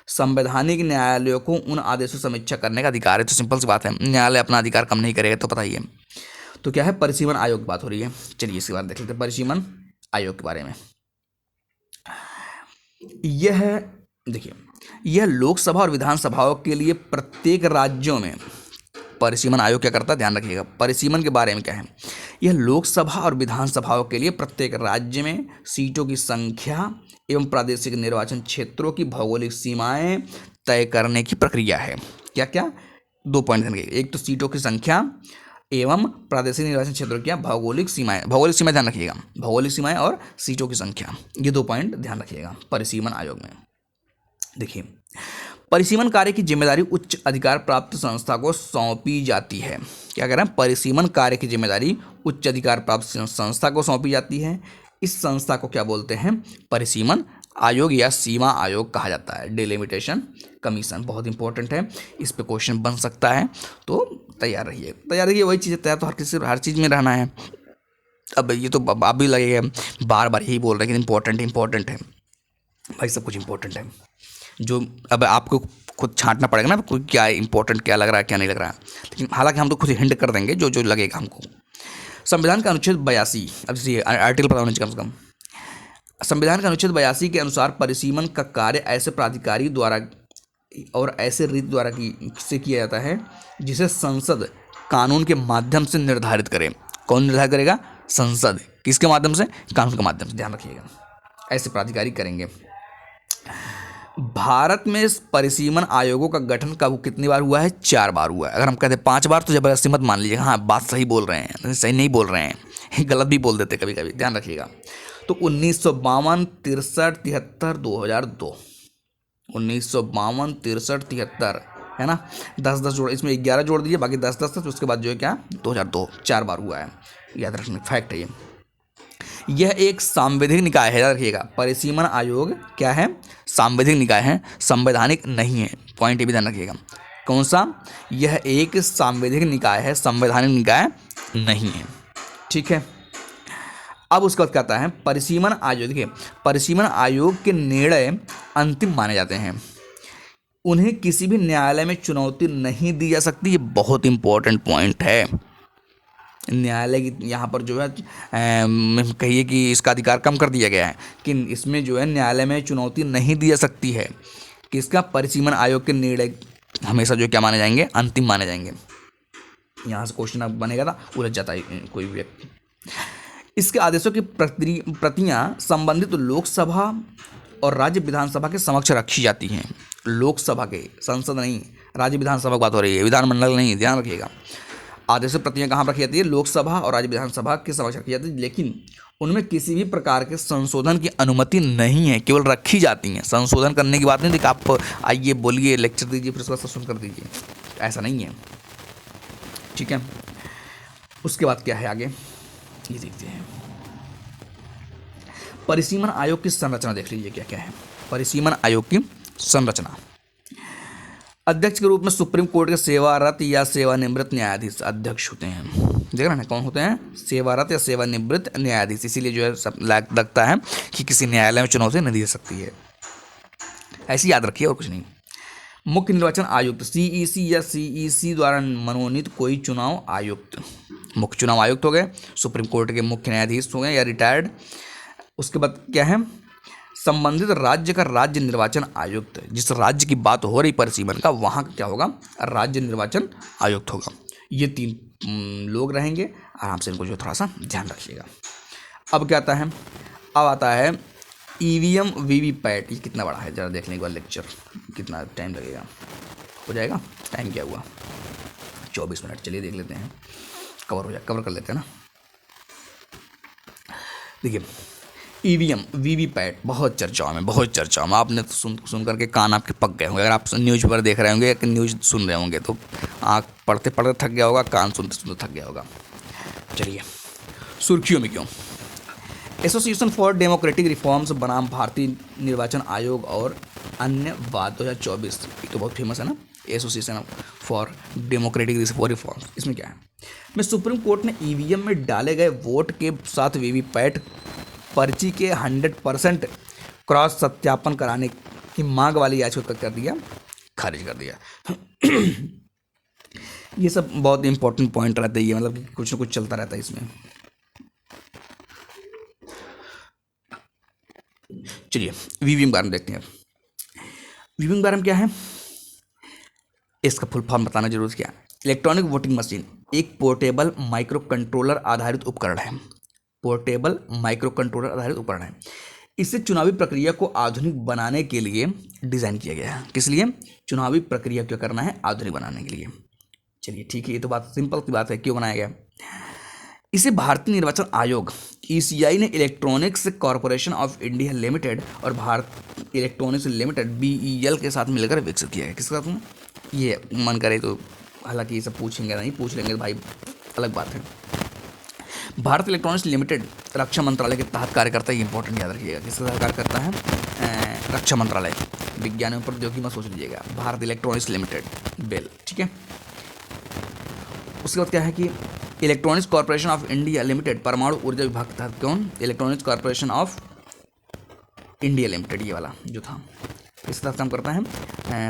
संवैधानिक न्यायालयों को उन आदेशों की समीक्षा करने का अधिकार है। तो सिंपल सी बात है, न्यायालय अपना अधिकार कम नहीं करेगा, तो पता ही है। तो क्या है, परिसीमन आयोग की बात हो रही है। चलिए इसके बाद देख लेते हैं परिसीमन आयोग के बारे में। यह देखिए, यह लोकसभा और विधानसभाओं के लिए प्रत्येक राज्यों में परिसीमन आयोग क्या करता है, ध्यान रखिएगा। परिसीमन के बारे में क्या है, यह लोकसभा और विधानसभाओं के लिए प्रत्येक राज्य में सीटों की संख्या एवं प्रादेशिक निर्वाचन क्षेत्रों की भौगोलिक सीमाएं तय करने की प्रक्रिया है। क्या क्या, 2 पॉइंट ध्यान रखिएगा, एक तो सीटों की संख्या एवं प्रादेशिक निर्वाचन क्षेत्रों की भौगोलिक सीमाएं, भौगोलिक सीमाएं ध्यान रखिएगा, भौगोलिक सीमाएं और सीटों की संख्या, ये 2 पॉइंट ध्यान रखिएगा परिसीमन आयोग में। देखिए, परिसीमन कार्य की जिम्मेदारी उच्च अधिकार प्राप्त संस्था को सौंपी जाती है। क्या कह रहे हैं, परिसीमन कार्य की जिम्मेदारी उच्च अधिकार प्राप्त संस्था को सौंपी जाती है। इस संस्था को क्या बोलते हैं, परिसीमन आयोग या सीमा आयोग कहा जाता है, डिलिमिटेशन कमीशन। बहुत इंपॉर्टेंट है, इस पे क्वेश्चन बन सकता है, तो तैयार रहिए। वही चीज़ें तैयार तो हर चीज़ में रहना है। अब ये तो आप भी लगेगा बार बार यही बोल रहे हैं कि इंपॉर्टेंट है भाई, सब कुछ इंपॉर्टेंट है। जो अब आपको खुद छांटना पड़ेगा ना, कोई क्या इंपॉर्टेंट, क्या लग रहा है क्या नहीं लग रहा है, लेकिन हालांकि हम तो खुद हिंट कर देंगे जो लगेगा हमको। संविधान का अनुच्छेद 82, अब जैसे आर्टिकल पता होना चाहिए कम से कम। संविधान का अनुच्छेद 82 के अनुसार परिसीमन का कार्य ऐसे प्राधिकारी द्वारा और ऐसे रीति द्वारा से किया जाता है जिसे संसद कानून के माध्यम से निर्धारित करे। कौन निर्धारित करेगा, संसद। किसके माध्यम से, कानून के माध्यम से, ध्यान रखिएगा, ऐसे प्राधिकारी करेंगे। भारत में परिसीमन आयोगों का गठन कब कितनी बार हुआ है, 4 बार हुआ है। अगर हम कहते हैं 5 बार तो जबरदस्ती मत मान लीजिएगा, हाँ बात सही बोल रहे हैं, सही नहीं बोल रहे हैं, गलत भी बोल देते कभी कभी, ध्यान रखिएगा। तो 1952, 63, 73, 2002, 1952, 63, 73 है ना, 10-10 जोड़, इसमें 11 जोड़ दीजिए, बाकी 10-10 था, तो उसके बाद जो है क्या 2002, 4 बार हुआ है, याद रखना फैक्ट है ये। यह एक सांविधिक निकाय है, याद रखिएगा। परिसीमन आयोग क्या है, सांविधिक निकाय है, संवैधानिक नहीं है, पॉइंट ये भी ध्यान रखिएगा। कौन सा, यह एक सांविधिक निकाय है, संवैधानिक निकाय नहीं है, ठीक है। अब उसके बाद कहता है परिसीमन आयोग, देखिए परिसीमन आयोग के निर्णय अंतिम माने जाते हैं, उन्हें किसी भी न्यायालय में चुनौती नहीं दी जा सकती। ये बहुत इंपॉर्टेंट पॉइंट है। न्यायालय की यहाँ पर जो है कहिए कि इसका अधिकार कम कर दिया गया है कि इसमें जो है न्यायालय में चुनौती नहीं दी जा सकती है। किसका, परिसीमन आयोग के निर्णय हमेशा जो क्या माने जाएंगे, अंतिम माने जाएंगे। यहाँ से क्वेश्चन अब बनेगा था, उलझ जाता है कोई व्यक्ति। इसके आदेशों की प्रतियां संबंधित लोकसभा और राज्य विधानसभा के समक्ष रखी जाती हैं। लोकसभा के, संसद नहीं, राज्य विधानसभा की बात हो रही है, विधानमंडल नहीं, ध्यान रखिएगा। आदेशों प्रतियां कहाँ रखी जाती है, लोकसभा और राज्य विधानसभा के समक्ष रखी जाती है, लेकिन उनमें किसी भी प्रकार के संशोधन की अनुमति नहीं है, केवल रखी जाती हैं। संशोधन करने की बात नहीं, देखिए आप आइए बोलिए, लेक्चर दीजिए, फिर उसका संशोधन कर दीजिए, ऐसा नहीं है, ठीक है। उसके बाद क्या है आगे, ये देखते हैं। परिसीमन आयोग की संरचना देख लीजिए क्या क्या है। परिसीमन आयोग की संरचना, अध्यक्ष के रूप में सुप्रीम कोर्ट के सेवारत या सेवानिवृत्त न्यायाधीश अध्यक्ष होते हैं। देख रहे हैं कौन होते हैं, सेवारत या सेवानिवृत्त न्यायाधीश। इसीलिए जो है सब लगता है कि किसी न्यायालय में चुनौती नहीं दे सकती है, ऐसी याद रखिए और कुछ नहीं। मुख्य निर्वाचन आयुक्त, सीईसी या सीईसी द्वारा मनोनीत कोई चुनाव आयुक्त, मुख्य चुनाव आयुक्त हो गए, सुप्रीम कोर्ट के मुख्य न्यायाधीश हो गए या रिटायर्ड। उसके बाद क्या है, संबंधित राज्य का राज्य निर्वाचन आयुक्त, जिस राज्य की बात हो रही परिसीमन का, वहाँ क्या होगा, राज्य निर्वाचन आयुक्त होगा। ये 3 लोग रहेंगे, आराम से इनको जो थोड़ा सा ध्यान रखिएगा। अब क्या आता है, अब आता है ईवीएम वीवीपैट। ये कितना बड़ा है, जरा देख लें एक बार लेक्चर, कितना टाइम लगेगा, हो जाएगा। टाइम क्या हुआ, 24 मिनट। चलिए देख लेते हैं, कवर कर लेते हैं ना। देखिए ईवीएम वीवीपैट बहुत चर्चाओं में, आपने तो सुन करके कान आपके पक गए होंगे। अगर आप न्यूज़ पर देख रहे होंगे या न्यूज़ सुन रहे होंगे तो आँख पढ़ते पढ़ते थक गया होगा, कान सुनते सुनते थक गया होगा। चलिए सुर्खियों में क्यों। एसोसिएशन फॉर डेमोक्रेटिक रिफॉर्म्स बनाम भारतीय निर्वाचन आयोग और अन्य बात 2024, ये तो बहुत फेमस है ना, एसोसिएशन फॉर डेमोक्रेटिक रिफॉर्म्स। इसमें क्या है, में सुप्रीम कोर्ट ने ईवीएम में डाले गए वोट के साथ वीवीपैट पर्ची के 100% क्रॉस सत्यापन कराने की मांग वाली याचिका कर दिया, खारिज कर दिया। ये सब बहुत इंपॉर्टेंट पॉइंट रहते हैं, मतलब कि कुछ ना कुछ चलता रहता है इसमें। चलिए वीवीएम के बारे में देखते हैं। वीवीएम के बारे में क्या है, इसका फुल फॉर्म बताना जरूर क्या है। इलेक्ट्रॉनिक वोटिंग मशीन एक पोर्टेबल माइक्रो कंट्रोलर आधारित उपकरण है। पोर्टेबल माइक्रो कंट्रोलर आधारित उपकरण है। इसे चुनावी प्रक्रिया को आधुनिक बनाने के लिए डिजाइन किया गया है। किस लिए? चुनावी प्रक्रिया क्या करना है, आधुनिक बनाने के लिए। चलिए ठीक है, ये तो बात सिंपल सी बात है, क्यों बनाया गया। इसे भारतीय निर्वाचन आयोग ईसीआई ने electronics corporation of India limited और भारत इलेक्ट्रॉनिक्स लिमिटेड बीईएल के साथ मिलकर विकसित किया है। किसके साथ में? ये मन करे तो, हालांकि ये सब पूछेंगे नहीं, पूछ लेंगे तो भाई अलग बात है। भारत इलेक्ट्रॉनिक्स लिमिटेड रक्षा मंत्रालय के तहत कार्य करता है। ये इंपॉर्टेंट याद रखिएगा, किसके साथ कार्य करता है? रक्षा मंत्रालय, विज्ञान एवं प्रौद्योगिकी मत सोच लीजिएगा, भारत इलेक्ट्रॉनिक्स लिमिटेड बेल, ठीक है। उसके बाद क्या है कि electronics corporation of India limited परमाणु ऊर्जा विभाग के तहत, कौन? Electronics corporation of India limited, ये वाला जो था, इसके तहत काम करता है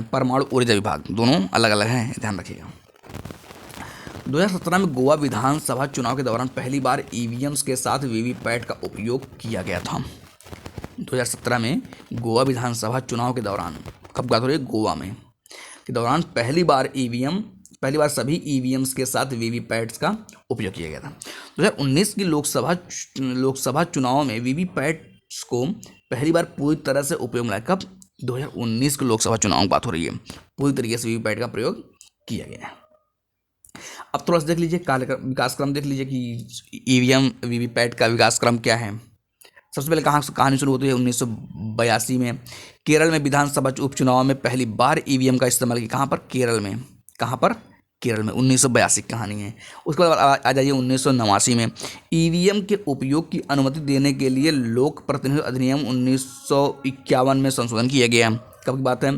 परमाणु ऊर्जा विभाग। दोनों अलग अलग हैं, ध्यान रखिएगा। 2017 में गोवा विधानसभा चुनाव के दौरान पहली बार ईवीएम्स के साथ वीवीपैट का उपयोग किया गया था। 2017 में गोवा विधानसभा चुनाव के दौरान, कब बात हो रही है? गोवा में के दौरान पहली बार सभी ईवीएम्स के साथ वीवीपैट्स का उपयोग किया गया था। 2019 की लोकसभा चुनाव में वीवीपैट्स को पहली बार पूरी तरह से उपयोग में लाया। कब? 2019 के लोकसभा चुनाव की बात हो रही है, पूरी तरीके से वीवीपैट का प्रयोग किया गया है। अब थोड़ा सा देख लीजिए विकास क्रम, देख लीजिए कि ईवीएम वीवीपैट का विकास क्रम क्या है। सबसे पहले कहानी शुरू होती है 1982 में केरल में विधानसभा उपचुनाव में पहली बार ईवीएम का इस्तेमाल किया। कहाँ पर? केरल में। कहाँ पर? केरल में। 1982 की कहानी है। उसके बाद आ जाइए 1989 में ईवीएम के उपयोग की अनुमति देने के लिए लोक प्रतिनिधि अधिनियम 1951 में संशोधन किया गया। कब की बात है?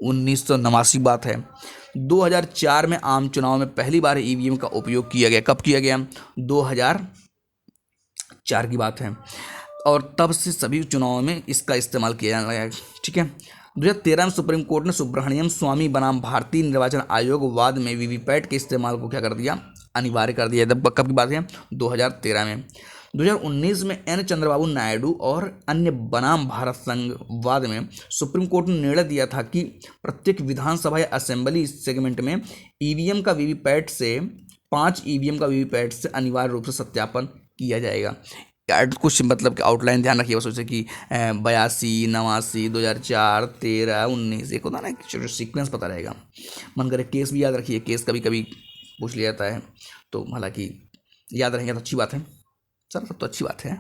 1989 बात है। 2004 में आम चुनाव में पहली बार ईवीएम का उपयोग किया गया। कब किया गया? 2004 की बात है, और तब से सभी चुनावों में इसका इस्तेमाल किया जाने लगा है, ठीक है। 2013 में सुप्रीम कोर्ट ने सुब्रमण्यम स्वामी बनाम भारतीय निर्वाचन आयोग वाद में वीवीपैट के इस्तेमाल को क्या कर दिया? अनिवार्य कर दिया। तब कब की बात है? 2013 में। 2019 में एन चंद्रबाबू नायडू और अन्य बनाम भारत संघ वाद में सुप्रीम कोर्ट ने निर्णय दिया था कि प्रत्येक विधानसभा या असेंबली सेगमेंट में ईवीएम का वीवीपैट से 5 ईवीएम का वीवीपैट से अनिवार्य रूप से सत्यापन किया जाएगा। कुछ मतलब कि आउटलाइन ध्यान रखिए, सोचे कि 82, 89, 2004, 13, 19, एक होता ना कि सीक्वेंस पता रहेगा। मन करे केस भी याद रखिए, केस कभी कभी पूछ लिया जाता है, तो हालांकि याद रहेंगे तो अच्छी बात है सर, सब तो अच्छी बात है।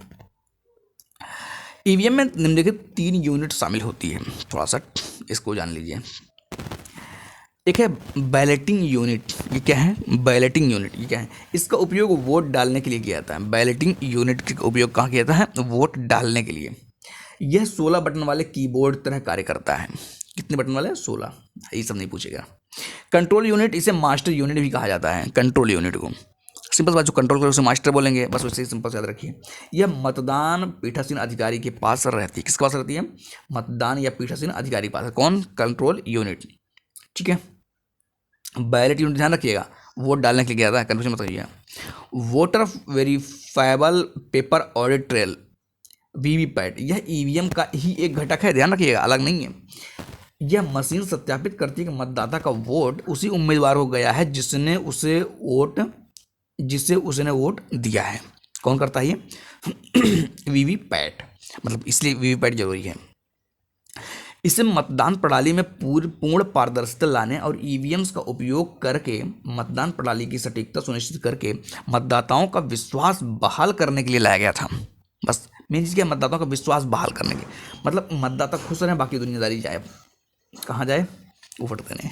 ईवीएम में निम्नलिखित 3 यूनिट शामिल होती है, थोड़ा सा इसको जान लीजिए। एक है बैलेटिंग यूनिट। ये क्या है? Balloting unit. ये क्या है? इसका उपयोग वोट डालने के लिए किया जाता है। बैलेटिंग यूनिट का उपयोग कहाँ किया जाता है? वोट डालने के लिए। यह 16 बटन वाले कीबोर्ड तरह कार्य करता है। कितने बटन वाले? 16। ये सब नहीं पूछेगा। कंट्रोल यूनिट, इसे मास्टर यूनिट भी कहा जाता है। कंट्रोल यूनिट को सिंपल बात, जो कंट्रोल करे उसे मास्टर बोलेंगे, बस वैसे ही सिंपल याद रखिए। यह मतदान पीठासीन अधिकारी के पास रहती है। किसके पास रहती है? मतदान या पीठासीन अधिकारी के पास। कौन? कंट्रोल यूनिट, ठीक है। बैलेट यूनिट ध्यान रखिएगा, वोट डालने के लिए क्या था, कन्फ्यूजन मत करिए। Voter verifiable paper audit trail, VVPAT, यह ईवीएम का ही एक घटक है, ध्यान रखिएगा, अलग नहीं है। यह मशीन सत्यापित करती है कि मतदाता का वोट उसी उम्मीदवार को गया है जिसे उसने वोट दिया है। कौन करता है ये? वीवीपैट, मतलब इसलिए वीवीपैट जरूरी है। इसे मतदान प्रणाली में पूर्ण पारदर्शिता लाने और ईवीएम्स का उपयोग करके मतदान प्रणाली की सटीकता सुनिश्चित करके मतदाताओं का विश्वास बहाल करने के लिए लाया गया था। बस मेन चीज़ क्या? मतदाताओं का विश्वास बहाल करने के, मतलब मतदाता खुश रहें, बाकी दुनियादारी जाए कहाँ जाए? ऊपर देने।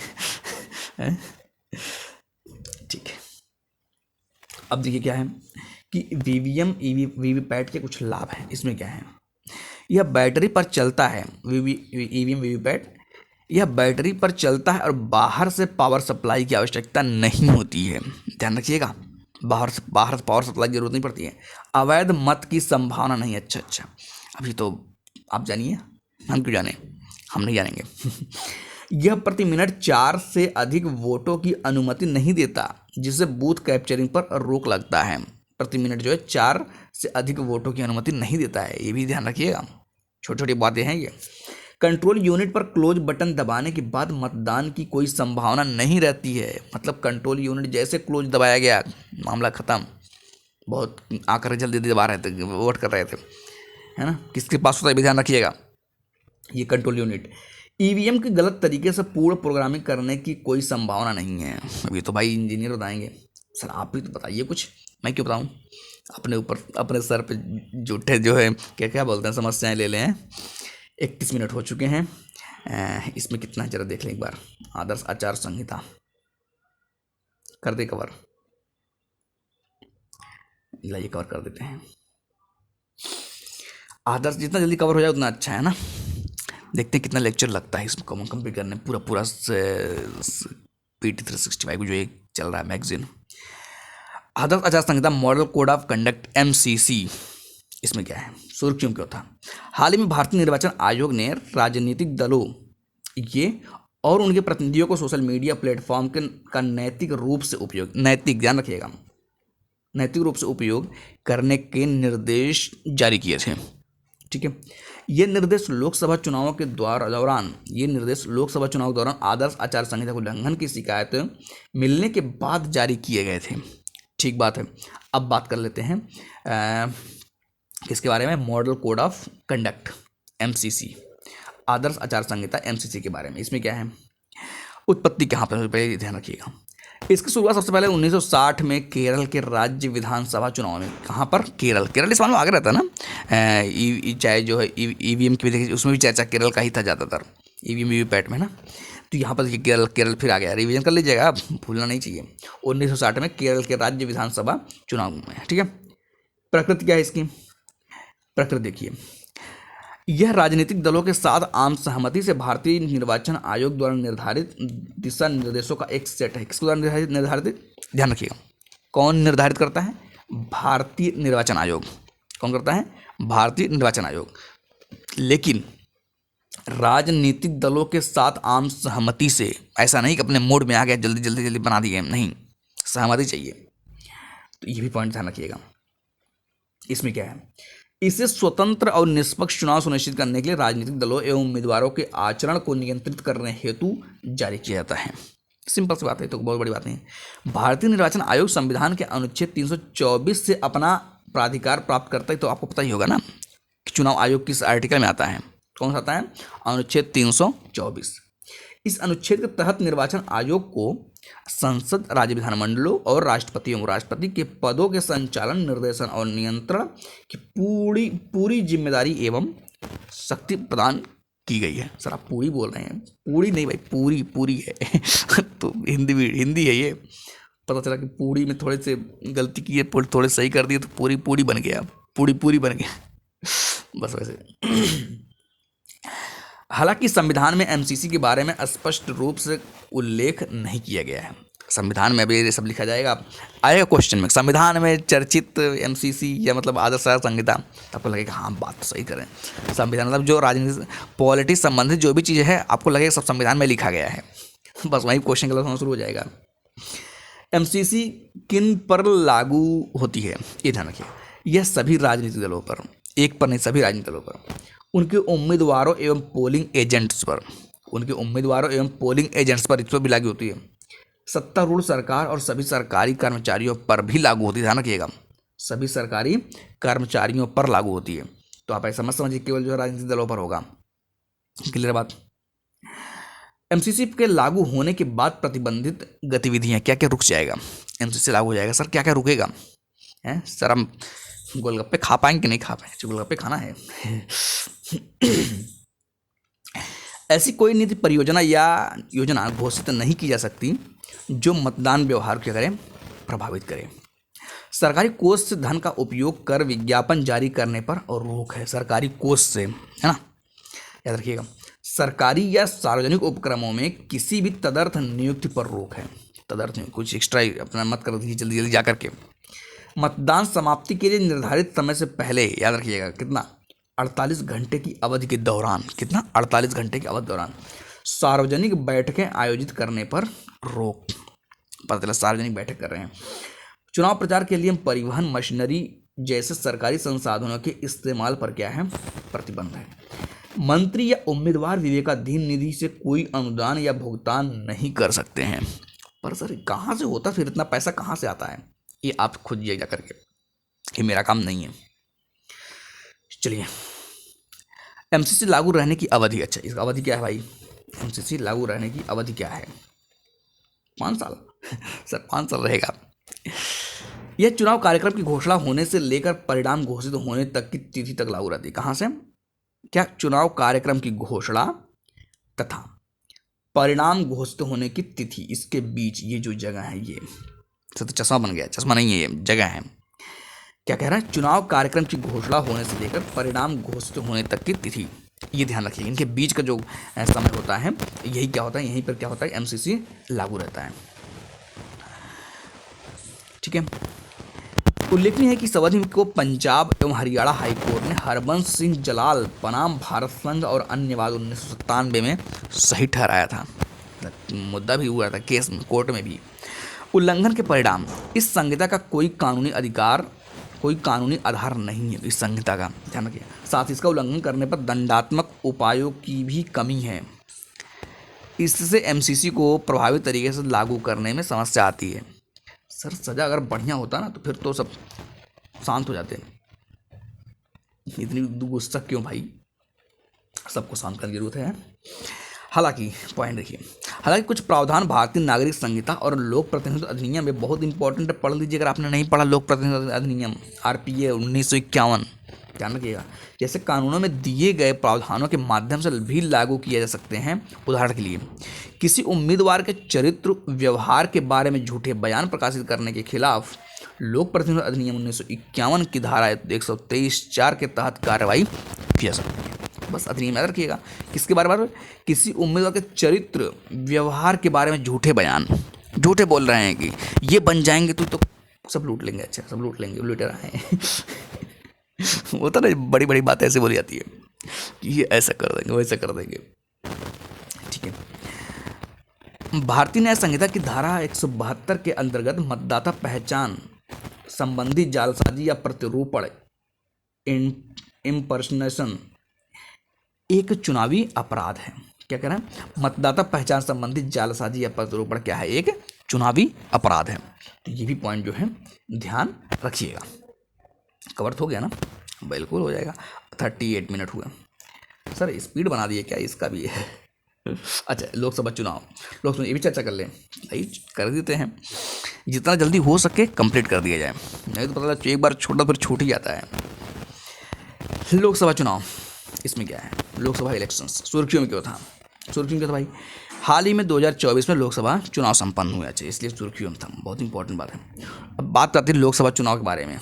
ठीक है, अब देखिए क्या है कि वीवीएम वीवीपैट के कुछ लाभ हैं। इसमें क्या है, यह बैटरी पर चलता है। ईवीएम वीवीपैट यह बैटरी पर चलता है और बाहर से पावर सप्लाई की आवश्यकता नहीं होती है। ध्यान रखिएगा, बाहर से पावर सप्लाई की जरूरत नहीं पड़ती है। अवैध मत की संभावना नहीं। अच्छा, अभी तो आप जानिए, हम क्यों जाने, हम नहीं जानेंगे। यह प्रति मिनट 4 से अधिक वोटों की अनुमति नहीं देता, जिससे बूथ कैप्चरिंग पर रोक लगता है। प्रति मिनट जो है 4 से अधिक वोटों की अनुमति नहीं देता है, ये भी ध्यान रखिएगा। छोटी छोटी बातें हैं ये। कंट्रोल यूनिट पर क्लोज बटन दबाने के बाद मतदान की कोई संभावना नहीं रहती है। मतलब कंट्रोल यूनिट जैसे क्लोज दबाया गया, मामला खत्म। बहुत आकर जल्दी दबा रहे थे, वोट कर रहे थे, है ना, किसके पास होता है भी ध्यान रखिएगा। ये कंट्रोल यूनिट ईवीएम के गलत तरीके से पूर्ण प्रोग्रामिंग करने की कोई संभावना नहीं है। अभी तो भाई इंजीनियर बताएंगे। सर आप भी तो बताइए कुछ, मैं क्यों बताऊँ, अपने ऊपर अपने सर पे झूठे जो है क्या क्या बोलते हैं समस्याएं ले लें। 31 मिनट हो चुके हैं। इसमें कितना जरा देख लें एक बार। आदर्श आचार संहिता कर दे कवर, लाइए कवर कर देते हैं। आदर्श जितना जल्दी कवर हो जाए उतना अच्छा है ना। देखते हैं कितना लेक्चर लगता है इसको कंप्लीट करने, पूरा PT 365 जो एक चल रहा है मैगजीन। आदर्श आचार संहिता model code of conduct MCC, इसमें क्या है, सुर्खियों क्यों था। हाल ही में भारतीय निर्वाचन आयोग ने राजनीतिक दलों ये और उनके प्रतिनिधियों को सोशल मीडिया प्लेटफॉर्म का नैतिक रूप से उपयोग, नैतिक ध्यान रखिएगा, नैतिक रूप से उपयोग करने के निर्देश जारी किए थे। ठीक है, ये निर्देश लोकसभा चुनावों के दौरान आदर्श आचार संहिता के उल्लंघन की शिकायत मिलने के बाद जारी किए गए थे। ठीक बात है। अब बात कर लेते हैं किसके बारे में, model code of conduct MCC, आदर्श आचार संहिता MCC के बारे में। इसमें क्या है, उत्पत्ति कहाँ पर, पहले ध्यान रखिएगा। इसकी शुरुआत सबसे पहले 1960 में केरल के राज्य विधानसभा चुनाव में। कहाँ पर, केरल इस मामले में आगे रहता है ना। चाहे जो है ईवीएम की भी, उसमें भी चर्चा केरल का ही था ज़्यादातर, ईवीएम वीवीपैट में ना। तो यहाँ पर केरल फिर आ गया, रिवीजन कर लीजिएगा, भूलना नहीं चाहिए। 1960 में केरल के राज्य विधानसभा चुनाव में। ठीक है, प्रकृति क्या है इसकी, प्रकृति देखिए, यह राजनीतिक दलों के साथ आम सहमति से भारतीय निर्वाचन आयोग द्वारा निर्धारित दिशा निर्देशों का एक सेट है। किसके द्वारा निर्धारित, ध्यान रखिएगा, कौन निर्धारित करता है, भारतीय निर्वाचन आयोग। कौन करता है, भारतीय निर्वाचन आयोग। लेकिन राजनीतिक दलों के साथ आम सहमति से, ऐसा नहीं कि अपने मूड में आ गया जल्दी बना दिए, नहीं, सहमति चाहिए। तो ये भी पॉइंट ध्यान रखिएगा। इसमें क्या है, इसे स्वतंत्र और निष्पक्ष चुनाव सुनिश्चित करने के लिए राजनीतिक दलों एवं उम्मीदवारों के आचरण को नियंत्रित करने हेतु जारी किया जाता है। सिंपल सी बात है, तो बहुत बड़ी बात नहीं है। भारतीय निर्वाचन आयोग संविधान के अनुच्छेद 324 से अपना प्राधिकार प्राप्त करता है। तो आपको पता ही होगा ना कि चुनाव आयोग किस आर्टिकल में आता है, कौन सा आता है, अनुच्छेद 324। इस अनुच्छेद के तहत निर्वाचन आयोग को संसद, राज्य विधानमंडलों और राष्ट्रपति के पदों के संचालन, निर्देशन और नियंत्रण की पूरी जिम्मेदारी एवं शक्ति प्रदान की गई है। सर आप पूरी बोल रहे हैं, पूरी नहीं भाई, पूरी है। तो हिंदी है ये। पता चला कि पूरी में थोड़े से गलती की है, थोड़े सही कर दिए तो पूरी बन गया, पूरी बन गया, बस वैसे। हालांकि संविधान में MCC के बारे में स्पष्ट रूप से उल्लेख नहीं किया गया है। संविधान में अभी ये सब लिखा जाएगा, आएगा क्वेश्चन में, संविधान में चर्चित MCC या मतलब आदर्श आचार संहिता, आपको लगेगा हाँ बात तो सही करें। संविधान मतलब जो राजनीति पॉलिटिक्स संबंधित जो भी चीज़ें है, आपको लगेगा सब संविधान में लिखा गया है, बस वहीं क्वेश्चन गलत होना शुरू हो जाएगा। MCC किन पर लागू होती है, ये ध्यान रखिए, यह सभी राजनीतिक दलों पर, एक पर नहीं, सभी राजनीतिक दलों पर, उनके उम्मीदवारों एवं पोलिंग एजेंट्स पर, इस पर भी लागू होती है। सत्तारूढ़ सरकार और सभी सरकारी कर्मचारियों पर भी लागू होती है, ध्यान रखिएगा, सभी सरकारी कर्मचारियों पर लागू होती है। तो आप ऐसा मत समझिए केवल जो राजनीतिक दलों पर होगा। क्लियर बात। MCC के लागू होने के बाद प्रतिबंधित गतिविधियां क्या क्या रुक जाएगा, MCC लागू हो जाएगा, सर क्या क्या रुकेगा, हैं सर हम गोलगप्पे खा पाएंगे कि नहीं खा पाएंगे, गोलगप्पे खाना है। ऐसी कोई नीति, परियोजना या योजना घोषित नहीं की जा सकती जो मतदान व्यवहार क्या करे, प्रभावित करे। सरकारी कोष से धन का उपयोग कर विज्ञापन जारी करने पर और रोक है। सरकारी कोष से, है ना, याद रखिएगा। सरकारी या सार्वजनिक उपक्रमों में किसी भी तदर्थ नियुक्ति पर रोक है। तदर्थ में कुछ एक्स्ट्रा अपना मत कर दीजिए जल्दी जल्दी जा करके। मतदान समाप्ति के लिए निर्धारित समय से पहले, याद रखिएगा, कितना, 48 घंटे की अवधि के दौरान, कितना, 48 घंटे की अवधि दौरान सार्वजनिक बैठकें आयोजित करने पर रोक। पता चला सार्वजनिक बैठक कर रहे हैं। चुनाव प्रचार के लिए परिवहन मशीनरी जैसे सरकारी संसाधनों के इस्तेमाल पर क्या है, प्रतिबंध है। मंत्री या उम्मीदवार विवेकाधीन निधि से कोई अनुदान या भुगतान नहीं कर सकते हैं। पर सर कहाँ से होता, फिर इतना पैसा कहाँ से आता है, ये आप खुद ये जा करके, ये मेरा काम नहीं है। चलिए, एमसीसी लागू रहने की अवधि, अच्छा इसका अवधि क्या है भाई, एमसीसी लागू रहने की अवधि क्या है, 5 साल सर 5 साल रहेगा। यह चुनाव कार्यक्रम की घोषणा होने से लेकर परिणाम घोषित होने तक की तिथि तक लागू रहती है। कहाँ से, क्या, चुनाव कार्यक्रम की घोषणा तथा परिणाम घोषित होने की तिथि, इसके बीच ये जो जगह है, ये तो चश्मा बन गया, चश्मा नहीं है, ये जगह है। क्या कह रहा है, चुनाव कार्यक्रम की घोषणा होने से लेकर परिणाम घोषित होने तक की तिथि, ये ध्यान रखिए। इनके बीच का जो समय होता है, यही क्या होता है, यहीं पर क्या होता है, एमसीसी लागू रहता है। ठीक है। उल्लेखनीय है कि इस अवधि को पंजाब एवं हरियाणा हाईकोर्ट ने हरबंस सिंह जलाल बनाम भारत संघ और अन्य वाद 1997 में सही ठहराया था। मुद्दा भी हुआ था केस में, कोर्ट में भी। उल्लंघन के परिणाम, इस संहिता का कोई कानूनी आधार नहीं है। इस संहिता का ध्यान रखिए। साथ ही इसका उल्लंघन करने पर दंडात्मक उपायों की भी कमी है। इससे एमसीसी को प्रभावी तरीके से लागू करने में समस्या आती है। सर सजा अगर बढ़िया होता ना तो फिर तो सब शांत हो जाते हैं। इतनी गुस्सा क्यों भाई, सबको शांत करने की जरूरत है। हालांकि पॉइंट देखिए, हालांकि कुछ प्रावधान भारतीय नागरिक संहिता और लोक प्रतिनिधित्व अधिनियम में बहुत इंपॉर्टेंट है, पढ़ लीजिए अगर आपने नहीं पढ़ा। लोक प्रतिनिधित्व अधिनियम आरपीए 1951, ध्यान रखिएगा। जैसे कानूनों में दिए गए प्रावधानों के माध्यम से भी लागू किए जा सकते हैं। उदाहरण के लिए, किसी उम्मीदवार के चरित्र व्यवहार के बारे में झूठे बयान प्रकाशित करने के खिलाफ लोक प्रतिनिधित्व अधिनियम 1951 की धारा 123(4) के तहत कार्रवाई की जा सकती है। बस अधिनियम याद रखिएगा। किसके बारे में, किसी उम्मीदवार के चरित्र व्यवहार के बारे में झूठे बयान, झूठे बोल रहे हैं कि ये बन जाएंगे तो सब लूट लेंगे। अच्छा, सब लूट लेंगे, लूटे रहे हैं वो तो ना बड़ी बड़ी बात ऐसे बोली जाती है कि ये ऐसा कर देंगे, वैसा कर देंगे। ठीक है। भारतीय न्याय संहिता की धारा 172 के अंतर्गत मतदाता पहचान संबंधी जालसाजी या प्रत्यारोपण, इम्पर्सनेशन, एक चुनावी अपराध है। क्या कह रहा है, मतदाता पहचान संबंधी जालसाजी या प्रत्यारोपण क्या है, एक चुनावी अपराध है। तो ये भी पॉइंट जो है ध्यान रखिएगा। कवर हो गया ना, बिल्कुल हो जाएगा। 38 मिनट हुए। सर स्पीड बना दिए क्या, इसका भी है अच्छा, लोकसभा चुनाव, ये भी चर्चा कर लें, कर देते हैं। जितना जल्दी हो सके कंप्लीट कर दिया जाए, नहीं तो पता लगा एक बार छोटा फिर छूट ही जाता है। लोकसभा चुनाव, इसमें क्या है, लोकसभा इलेक्शंस, सुर्खियों में क्यों था, सुर्खियों में था भाई, हाल ही में 2024 में लोकसभा चुनाव संपन्न हुए। अच्छा, इसलिए सुर्खियों में था, बहुत इंपॉर्टेंट बात है। अब बात करते हैं लोकसभा चुनाव के बारे में।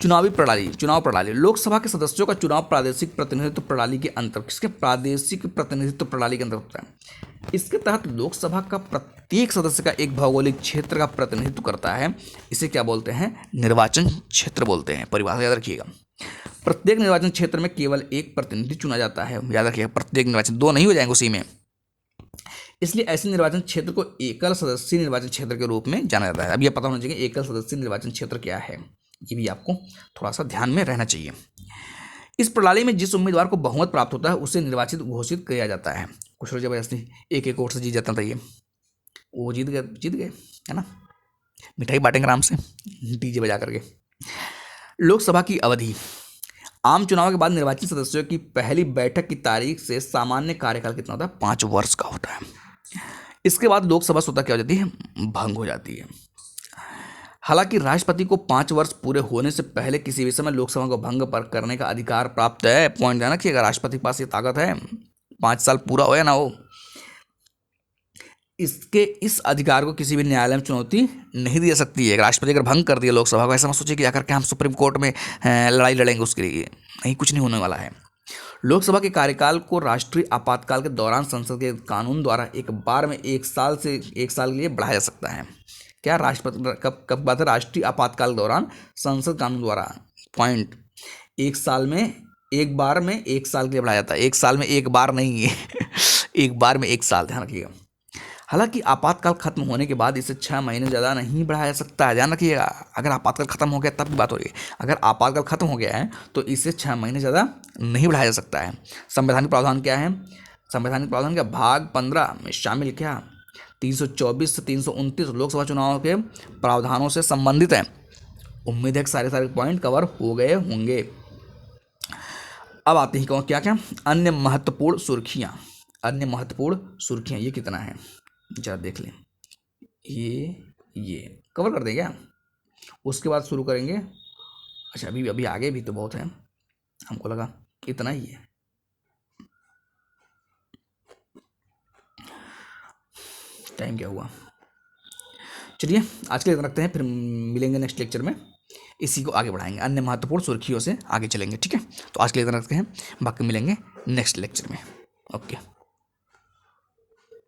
चुनाव प्रणाली, लोकसभा के सदस्यों का चुनाव प्रादेशिक प्रतिनिधित्व प्रणाली के अंतर्गत, किसके, प्रादेशिक प्रतिनिधित्व प्रणाली के अंतर्गत होता है। इसके तहत लोकसभा का प्रत्येक सदस्य का एक भौगोलिक क्षेत्र का प्रतिनिधित्व करता है। इसे क्या बोलते हैं, निर्वाचन क्षेत्र बोलते हैं। परिभाषा याद रखिएगा। प्रत्येक निर्वाचन क्षेत्र में केवल एक प्रतिनिधि चुना जाता है। याद रखिएगा, प्रत्येक निर्वाचन, 2 नहीं हो जाएंगे उसी में। इसलिए ऐसे निर्वाचन क्षेत्र को एकल सदस्यीय निर्वाचन क्षेत्र के रूप में जाना जाता है। अब यह पता होना चाहिए एकल सदस्यीय निर्वाचन क्षेत्र क्या है, ये भी आपको थोड़ा सा ध्यान में रहना चाहिए। इस प्रणाली में जिस उम्मीदवार को बहुमत प्राप्त होता है उसे निर्वाचित घोषित किया जाता है। कुछ लोग जबरदस्ती एक वोट से जीत जाता था, ये वो जीत गए, है ना, मिठाई बांटेंगे आराम से डीजे बजा करके। लोकसभा की अवधि, आम चुनाव के बाद निर्वाचित सदस्यों की पहली बैठक की तारीख से सामान्य कार्यकाल कितना होता है, 5 वर्ष का होता है। इसके बाद लोकसभा स्वतः क्या हो जाती है, भंग हो जाती है। हालांकि राष्ट्रपति को 5 वर्ष पूरे होने से पहले किसी भी समय लोकसभा को भंग पर करने का अधिकार प्राप्त है। पॉइंट ध्यान रखिएगा, राष्ट्रपति के पास ये ताकत है, 5 साल पूरा हो या ना हो। इसके इस अधिकार को किसी भी न्यायालय में चुनौती नहीं दी जा सकती है। राष्ट्रपति अगर भंग कर दिया लोकसभा को, ऐसा मत सोचिए कि आकर के हम सुप्रीम कोर्ट में लड़ाई लड़ेंगे उसके लिए, नहीं, कुछ नहीं होने वाला है। लोकसभा के कार्यकाल को राष्ट्रीय आपातकाल के दौरान संसद के कानून द्वारा एक बार में 1 साल से 1 साल के लिए बढ़ाया जा सकता है। क्या राष्ट्रपति कब बात है? राष्ट्रीय आपातकाल के दौरान संसद कानून द्वारा पॉइंट 1 साल में एक बार में 1 साल के लिए बढ़ाया जाता है। 1 साल में एक बार नहीं है एक बार में 1 साल, ध्यान रखिएगा। हालांकि आपातकाल खत्म होने के बाद इसे 6 महीने ज़्यादा नहीं बढ़ाया जा सकता है, ध्यान रखिएगा। अगर आपातकाल खत्म हो गया तब की बात हो रही है, अगर आपातकाल खत्म हो गया है तो इसे 6 महीने ज़्यादा नहीं बढ़ाया जा सकता है। संवैधानिक प्रावधान क्या है? संवैधानिक प्रावधान का भाग 15 में शामिल क्या 324 से 329 लोकसभा चुनाव के प्रावधानों से संबंधित है। उम्मीद है कि सारे पॉइंट कवर हो गए होंगे। अब आते हैं क्या क्या अन्य महत्वपूर्ण सुर्खियाँ। अन्य महत्वपूर्ण सुर्खियाँ ये कितना है जरा देख लें। ये कवर कर देंगे, उसके बाद शुरू करेंगे। अच्छा अभी आगे भी तो बहुत है, हमको लगा इतना ही है। टाइम क्या हुआ? चलिए आज के लिए रखते हैं, फिर मिलेंगे नेक्स्ट लेक्चर में, इसी को आगे बढ़ाएंगे, अन्य महत्वपूर्ण सुर्खियों से आगे चलेंगे। ठीक है, तो आज के लिए रखते हैं, बाकी मिलेंगे नेक्स्ट लेक्चर में। ओके।